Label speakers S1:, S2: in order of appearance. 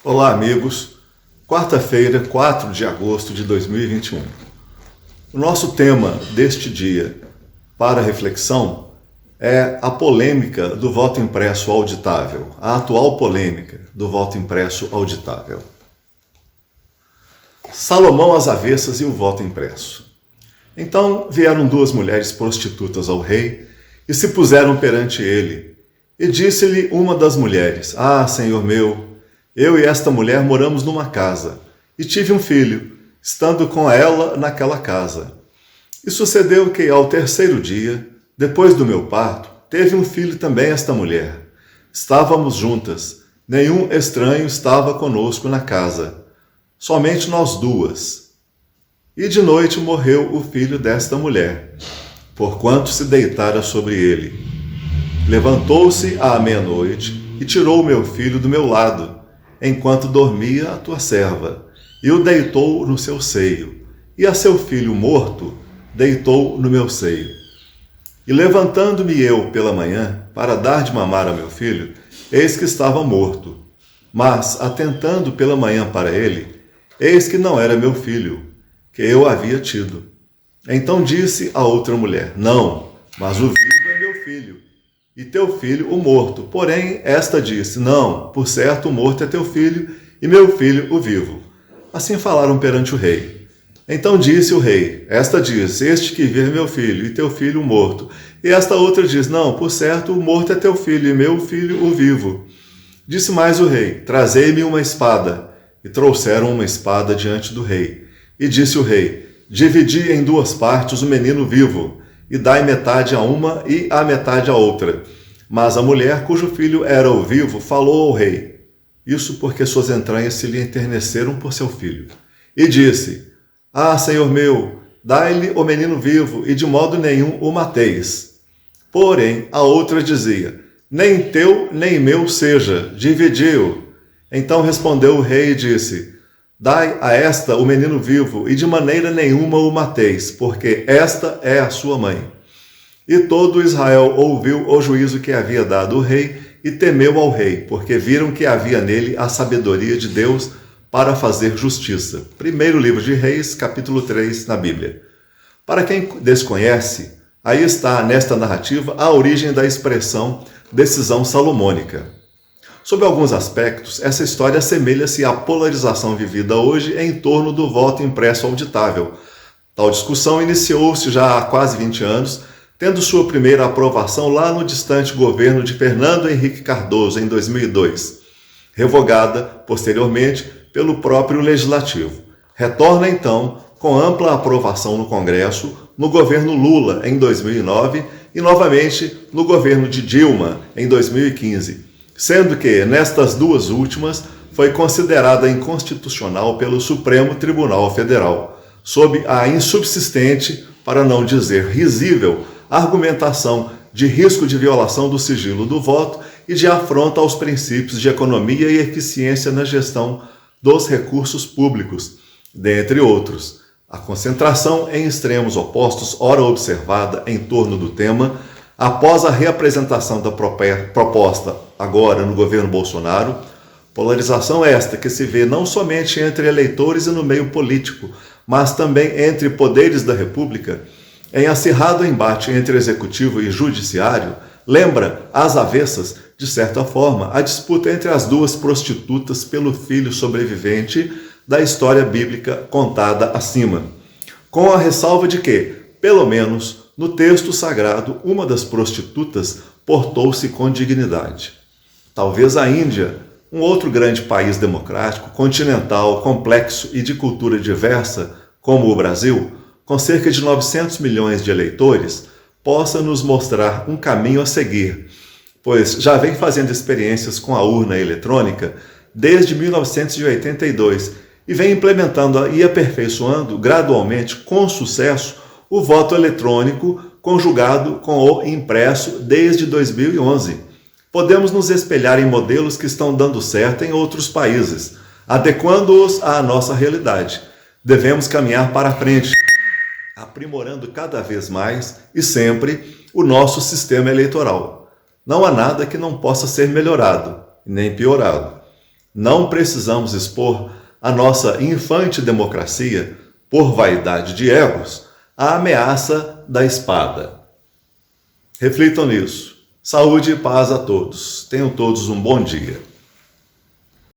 S1: Olá, amigos. Quarta-feira, 4 de agosto de 2021. O nosso tema deste dia para reflexão é a polêmica do voto impresso auditável, a atual polêmica do voto impresso auditável. Salomão às avessas e o voto impresso. Então vieram duas mulheres prostitutas ao rei e se puseram perante ele. E disse-lhe uma das mulheres: Ah, senhor meu, eu e esta mulher moramos numa casa, e tive um filho, estando com ela naquela casa. E sucedeu que, ao terceiro dia, depois do meu parto, teve um filho também esta mulher. Estávamos juntas, nenhum estranho estava conosco na casa, somente nós duas. E de noite morreu o filho desta mulher, porquanto se deitara sobre ele. Levantou-se à meia-noite e tirou o meu filho do meu lado, enquanto dormia a tua serva, e o deitou no seu seio, e a seu filho morto deitou no meu seio. E levantando-me eu pela manhã, para dar de mamar a meu filho, eis que estava morto. Mas, atentando pela manhã para ele, eis que não era meu filho, que eu havia tido. Então disse a outra mulher: Não, mas o vivo é meu filho, e teu filho o morto. Porém, esta disse: Não, por certo o morto é teu filho, e meu filho o vivo. Assim falaram perante o rei. Então disse o rei: Esta diz: Este que vive é meu filho, e teu filho o morto. E esta outra diz: Não, por certo o morto é teu filho, e meu filho o vivo. Disse mais o rei: Trazei-me uma espada. E trouxeram uma espada diante do rei. E disse o rei: Dividi em duas partes o menino vivo, e dai metade a uma e a metade a outra. Mas a mulher, cujo filho era o vivo, falou ao rei, isso porque suas entranhas se lhe enterneceram por seu filho. E disse: Ah, senhor meu, dai-lhe o menino vivo, e de modo nenhum o mateis. Porém, a outra dizia: Nem teu, nem meu seja, dividi-o. Então respondeu o rei e disse: Dai a esta o menino vivo, e de maneira nenhuma o mateis, porque esta é a sua mãe. E todo Israel ouviu o juízo que havia dado o rei, e temeu ao rei, porque viram que havia nele a sabedoria de Deus para fazer justiça. Primeiro livro de Reis, capítulo 3, na Bíblia. Para quem desconhece, aí está, nesta narrativa, a origem da expressão decisão salomônica. Sob alguns aspectos, essa história assemelha-se à polarização vivida hoje em torno do voto impresso auditável. Tal discussão iniciou-se já há quase 20 anos, tendo sua primeira aprovação lá no distante governo de Fernando Henrique Cardoso, em 2002, revogada, posteriormente, pelo próprio Legislativo. Retorna, então, com ampla aprovação no Congresso, no governo Lula, em 2009, e novamente no governo de Dilma, em 2015. Sendo que, nestas duas últimas, foi considerada inconstitucional pelo Supremo Tribunal Federal, sob a insubsistente, para não dizer risível, argumentação de risco de violação do sigilo do voto e de afronta aos princípios de economia e eficiência na gestão dos recursos públicos, dentre outros. A concentração em extremos opostos, ora observada em torno do tema, após a reapresentação da proposta agora no governo Bolsonaro, polarização esta que se vê não somente entre eleitores e no meio político, mas também entre poderes da República, em acirrado embate entre executivo e judiciário, lembra, às avessas, de certa forma, a disputa entre as duas prostitutas pelo filho sobrevivente da história bíblica contada acima, com a ressalva de que, pelo menos, no texto sagrado, uma das prostitutas portou-se com dignidade. Talvez a Índia, um outro grande país democrático, continental, complexo e de cultura diversa, como o Brasil, com cerca de 900 milhões de eleitores, possa nos mostrar um caminho a seguir, pois já vem fazendo experiências com a urna eletrônica desde 1982 e vem implementando e aperfeiçoando gradualmente, com sucesso, o voto eletrônico conjugado com o impresso desde 2011. Podemos nos espelhar em modelos que estão dando certo em outros países, adequando-os à nossa realidade. Devemos caminhar para frente, aprimorando cada vez mais e sempre o nosso sistema eleitoral. Não há nada que não possa ser melhorado, nem piorado. Não precisamos expor a nossa infante democracia, por vaidade de egos, à ameaça da espada. Reflitam nisso. Saúde e paz a todos. Tenham todos um bom dia.